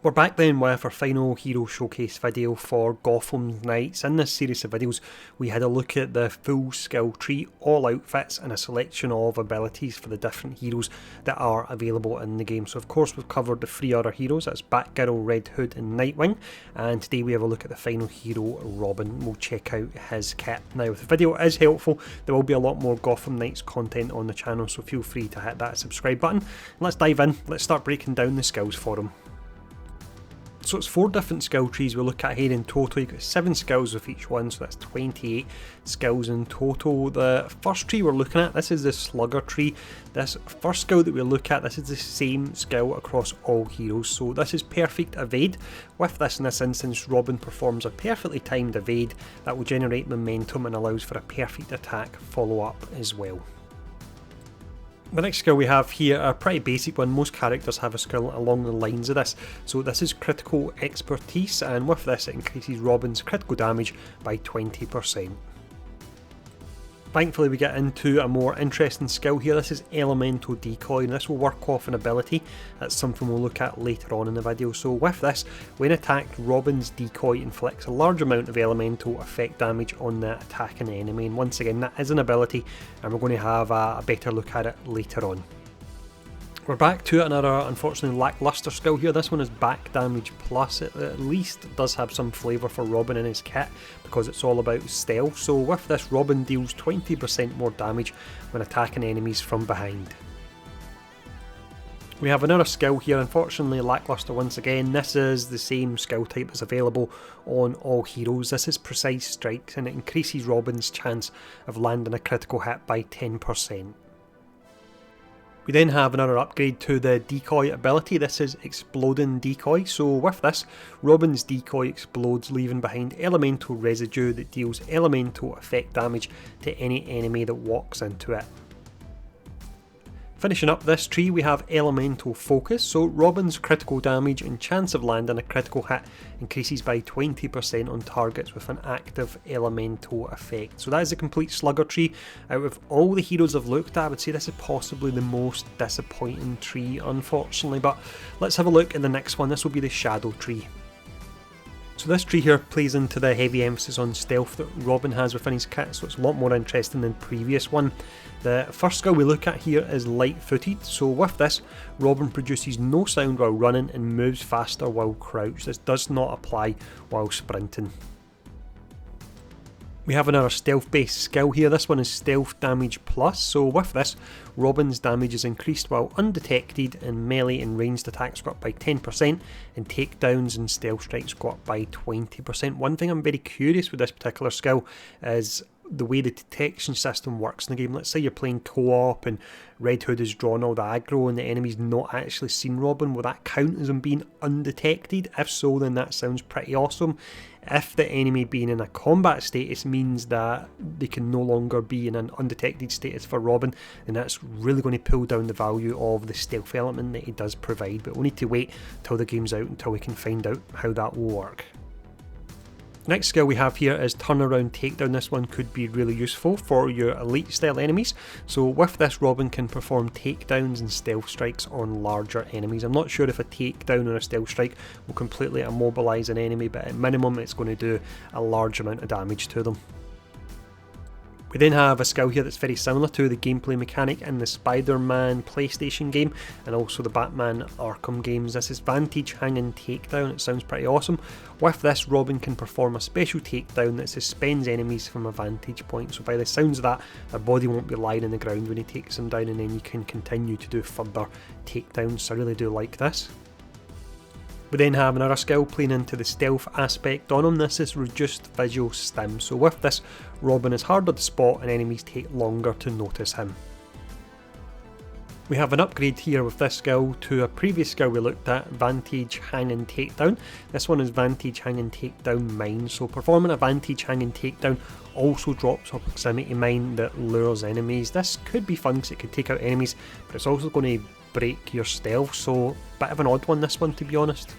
We're back then with our final hero showcase video for Gotham Knights. In this series of videos we had a look at the full skill tree, all outfits and a selection of abilities for the different heroes that are available in the game. So of course we've covered the 3 other heroes, that's Batgirl, Red Hood and Nightwing, and today we have a look at the final hero, Robin. We'll check out his kit. Now if the video is helpful, there will be a lot more Gotham Knights content on the channel, so feel free to hit that subscribe button. Let's dive in, let's start breaking down the skills for him. So it's 4 different skill trees we look at here in total. You've got 7 skills with each one, so that's 28 skills in total. The first tree we're looking at, this is the Slugger Tree. This first skill that we look at, this is the same skill across all heroes. So this is Perfect Evade. With this, in this instance, Robin performs a perfectly timed evade that will generate momentum and allows for a perfect attack follow-up as well. The next skill we have here, a pretty basic one. Most characters have a skill along the lines of this. So this is Critical Expertise, and with this it increases Robin's critical damage by 20%. Thankfully we get into a more interesting skill here. This is Elemental Decoy, and this will work off an ability. That's something we'll look at later on in the video. So with this, when attacked, Robin's decoy inflicts a large amount of elemental effect damage on the attacking enemy, and once again that is an ability and we're going to have a better look at it later on. We're back to another unfortunately lackluster skill here. This one is Back Damage Plus. It at least does have some flavour for Robin in his kit because it's all about stealth. So with this, Robin deals 20% more damage when attacking enemies from behind. We have another skill here, unfortunately lackluster once again. This is the same skill type that's available on all heroes. This is Precise Strikes, and it increases Robin's chance of landing a critical hit by 10%. We then have another upgrade to the decoy ability. This is Exploding Decoy. So with this, Robin's decoy explodes, leaving behind elemental residue that deals elemental effect damage to any enemy that walks into it. Finishing up this tree, we have Elemental Focus. So Robin's critical damage and chance of landing a critical hit increases by 20% on targets with an active elemental effect. So that is a complete Slugger Tree. Out of all the heroes I've looked at, I would say this is possibly the most disappointing tree, unfortunately. But let's have a look at the next one. This will be the Shadow Tree. So this tree here plays into the heavy emphasis on stealth that Robin has within his kit, so it's a lot more interesting than the previous one. The first skill we look at here is Light Footed. So with this, Robin produces no sound while running and moves faster while crouched. This does not apply while sprinting. We have another stealth based skill here. This one is Stealth Damage Plus. So with this, Robin's damage is increased while undetected, and melee and ranged attacks go up by 10% and takedowns and stealth strikes go up by 20%. One thing I'm very curious with this particular skill is the way the detection system works in the game. Let's say you're playing co-op and Red Hood has drawn all the aggro and the enemy's not actually seen Robin. Will that count as him being undetected? If so, then that sounds pretty awesome. If the enemy being in a combat status means that they can no longer be in an undetected status for Robin, then that's really going to pull down the value of the stealth element that he does provide. But we'll need to wait till the game's out until we can find out how that will work. Next skill we have here is Turnaround Takedown. This one could be really useful for your elite style enemies. So with this, Robin can perform takedowns and stealth strikes on larger enemies. I'm not sure if a takedown or a stealth strike will completely immobilise an enemy, but at minimum it's going to do a large amount of damage to them. We then have a skill here that's very similar to the gameplay mechanic in the Spider-Man PlayStation game and also the Batman Arkham games. This is Vantage Hanging Takedown. It sounds pretty awesome. With this, Robin can perform a special takedown that suspends enemies from a vantage point. So by the sounds of that, their body won't be lying on the ground when he takes them down, and then you can continue to do further takedowns. So I really do like this. We then have another skill playing into the stealth aspect on him. This is Reduced Visual Stim. So with this, Robin is harder to spot and enemies take longer to notice him. We have an upgrade here with this skill to a previous skill we looked at, Vantage Hanging Takedown. This one is Vantage Hanging Takedown Mine. So performing a Vantage Hanging Takedown also drops a proximity mine that lures enemies. This could be fun because it could take out enemies, but it's also going to break your stealth, so bit of an odd one this one, to be honest.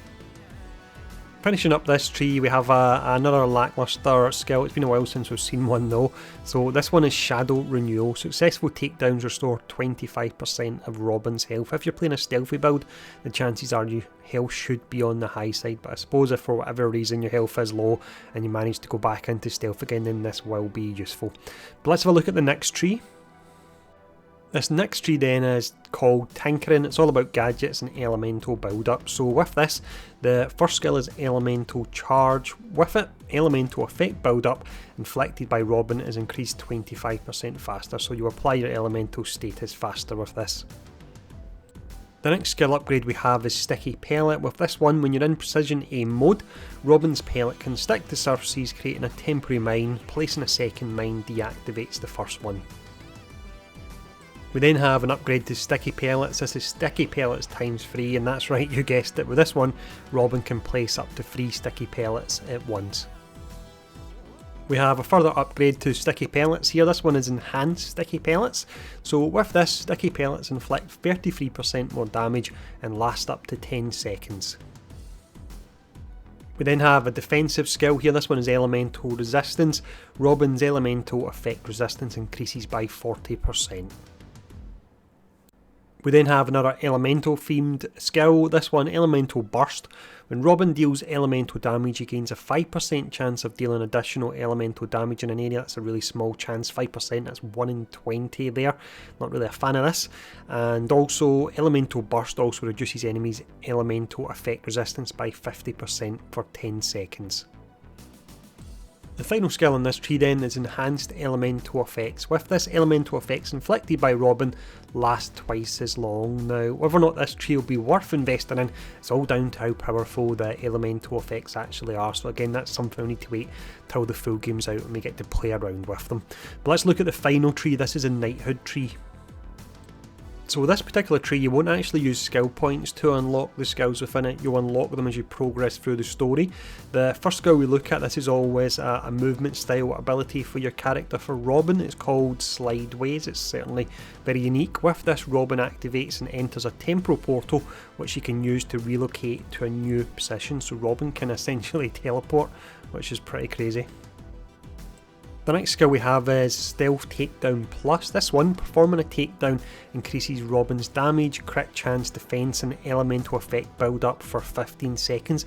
Finishing up this tree, we have another lackluster skill. It's been a while since we've seen one though. So this one is Shadow Renewal. Successful takedowns restore 25% of Robin's health. If you're playing a stealthy build, the chances are your health should be on the high side. But I suppose if for whatever reason your health is low and you manage to go back into stealth again, then this will be useful. But let's have a look at the next tree. This next tree then is called Tinkering. It's all about gadgets and elemental build-up. So with this, the first skill is Elemental Charge. With it, Elemental Effect build-up inflicted by Robin is increased 25% faster, so you apply your elemental status faster with this. The next skill upgrade we have is Sticky Pellet. With this one, when you're in Precision Aim mode, Robin's pellet can stick to surfaces, creating a temporary mine. Placing a second mine deactivates the first one. We then have an upgrade to Sticky Pellets. This is Sticky Pellets times 3, and that's right, you guessed it. With this one, Robin can place up to 3 Sticky Pellets at once. We have a further upgrade to Sticky Pellets here. This one is Enhanced Sticky Pellets. So with this, Sticky Pellets inflict 33% more damage and last up to 10 seconds. We then have a defensive skill here. This one is Elemental Resistance. Robin's Elemental Effect Resistance increases by 40%. We then have another elemental themed skill, this one Elemental Burst. When Robin deals elemental damage, he gains a 5% chance of dealing additional elemental damage in an area. That's a really small chance, 5%, that's 1 in 20 there. Not really a fan of this. And also Elemental Burst also reduces enemies' elemental effect resistance by 50% for 10 seconds. The final skill in this tree then is Enhanced Elemental Effects. With this, elemental effects inflicted by Robin last twice as long. Now, whether or not this tree will be worth investing in, it's all down to how powerful the elemental effects actually are. So again, that's something we need to wait till the full game's out and we get to play around with them. But let's look at the final tree. This is a Knighthood tree. So with this particular tree, you won't actually use skill points to unlock the skills within it. You'll unlock them as you progress through the story. The first skill we look at, this is always a movement style ability for your character. For Robin, it's called Slideways. It's certainly very unique. With this, Robin activates and enters a temporal portal, which you can use to relocate to a new position. So Robin can essentially teleport, which is pretty crazy. The next skill we have is Stealth Takedown Plus. This one, performing a takedown, increases Robin's damage, crit chance, defense and elemental effect build up for 15 seconds.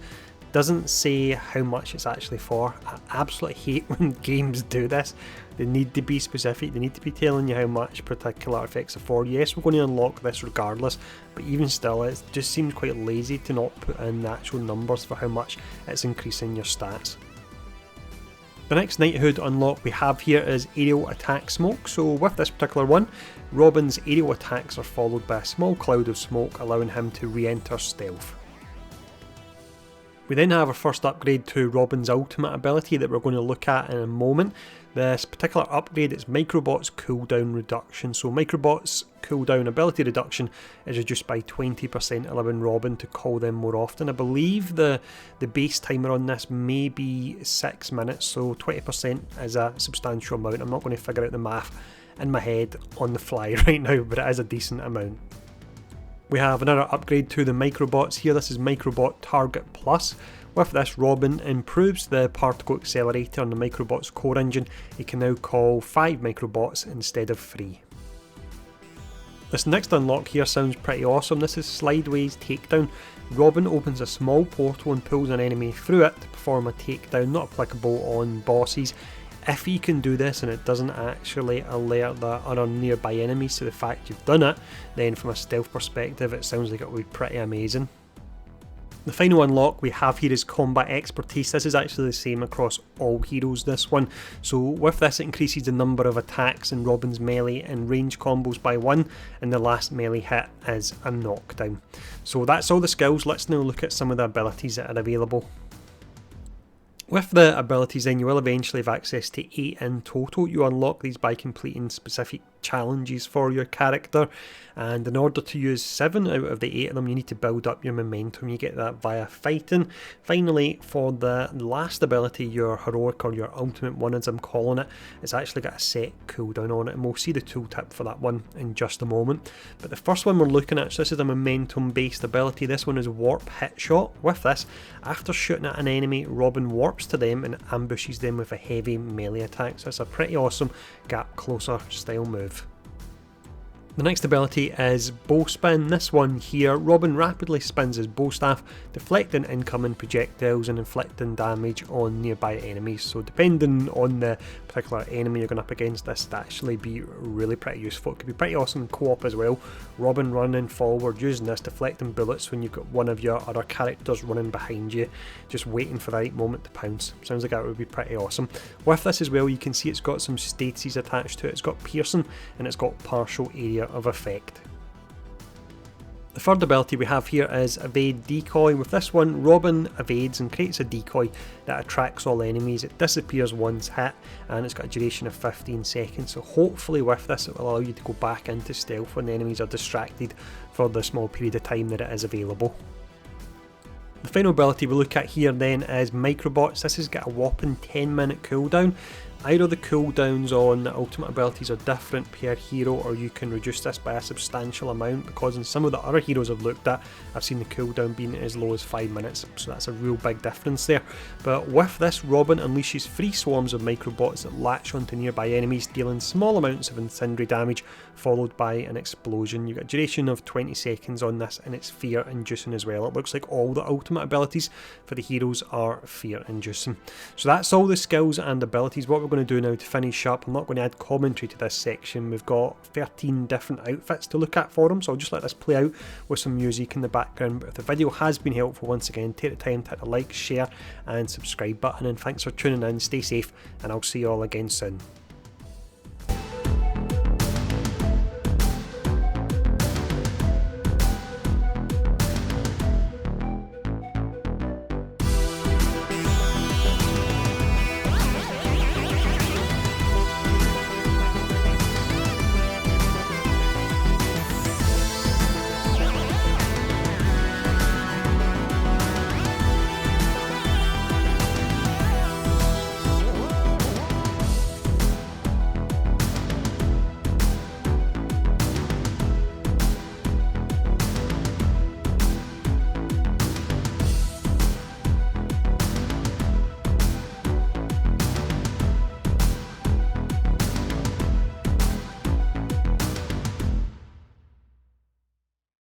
Doesn't say how much it's actually for. I absolutely hate when games do this. They need to be specific, they need to be telling you how much particular effects are for. Yes, we're going to unlock this regardless, but even still, it just seems quite lazy to not put in the actual numbers for how much it's increasing your stats. The next Knighthood unlock we have here is Aerial Attack Smoke. So with this particular one, Robin's aerial attacks are followed by a small cloud of smoke, allowing him to re-enter stealth. We then have our first upgrade to Robin's ultimate ability that we're going to look at in a moment. This particular upgrade is Microbot's cooldown reduction. So Microbot's cooldown ability reduction is reduced by 20%, allowing Robin to call them more often. I believe the base timer on this may be 6 minutes, so 20% is a substantial amount. I'm not going to figure out the math in my head on the fly right now, but it is a decent amount. We have another upgrade to the Microbots here. This is Microbot Target Plus. With this, Robin improves the particle accelerator on the Microbot's core engine. He can now call 5 Microbots instead of 3. This next unlock here sounds pretty awesome. This is Slideways Takedown. Robin opens a small portal and pulls an enemy through it to perform a takedown, not applicable on bosses. If you can do this and it doesn't actually alert the other nearby enemies to the fact you've done it, then from a stealth perspective it sounds like it would be pretty amazing. The final unlock we have here is Combat Expertise. This is actually the same across all heroes, this one. So with this, it increases the number of attacks in Robin's melee and range combos by 1, and the last melee hit is a knockdown. So that's all the skills. Let's now look at some of the abilities that are available. With the abilities then, you will eventually have access to 8 in total. You unlock these by completing specific challenges for your character, and in order to use 7 out of the 8 of them you need to build up your momentum. You get that via fighting. Finally, for the last ability, your heroic or your ultimate one as I'm calling it, it's actually got a set cooldown on it, and we'll see the tooltip for that one in just a moment. But the first one we're looking at, so this is a momentum based ability. This one is Warp Hit Shot. With this, after shooting at an enemy, Robin warps to them and ambushes them with a heavy melee attack. So it's a pretty awesome gap closer style move. The next ability is Bow Spin. This one here, Robin rapidly spins his bow staff, deflecting incoming projectiles and inflicting damage on nearby enemies. So depending on the particular enemy you're going up against, this would actually be really pretty useful. It could be pretty awesome in co-op as well. Robin running forward, using this, deflecting bullets when you've got one of your other characters running behind you, just waiting for the right moment to pounce. Sounds like that would be pretty awesome. With this as well, you can see it's got some statuses attached to it. It's got piercing and it's got partial area of effect. The third ability we have here is Evade Decoy. With this one, Robin evades and creates a decoy that attracts all enemies. It disappears once hit and it's got a duration of 15 seconds, so hopefully with this it will allow you to go back into stealth when the enemies are distracted for the small period of time that it is available. The final ability we look at here then is Microbots. This has got a whopping 10-minute cooldown. Either the cooldowns on the ultimate abilities are different per hero, or you can reduce this by a substantial amount, because in some of the other heroes I've looked at, I've seen the cooldown being as low as 5 minutes, so that's a real big difference there. But with this, Robin unleashes 3 swarms of microbots that latch onto nearby enemies, dealing small amounts of incendiary damage, followed by an explosion. You've got a duration of 20 seconds on this, and it's fear inducing as well. It looks like all the ultimate abilities for the heroes are fear inducing. So that's all the skills and abilities. What we're going to do now to finish up, I'm not going to add commentary to this section. We've got 13 different outfits to look at for them, so I'll just let this play out with some music in the background. But if the video has been helpful, once again, take the time to hit the like, share and subscribe button, and thanks for tuning in. Stay safe and I'll see you all again soon.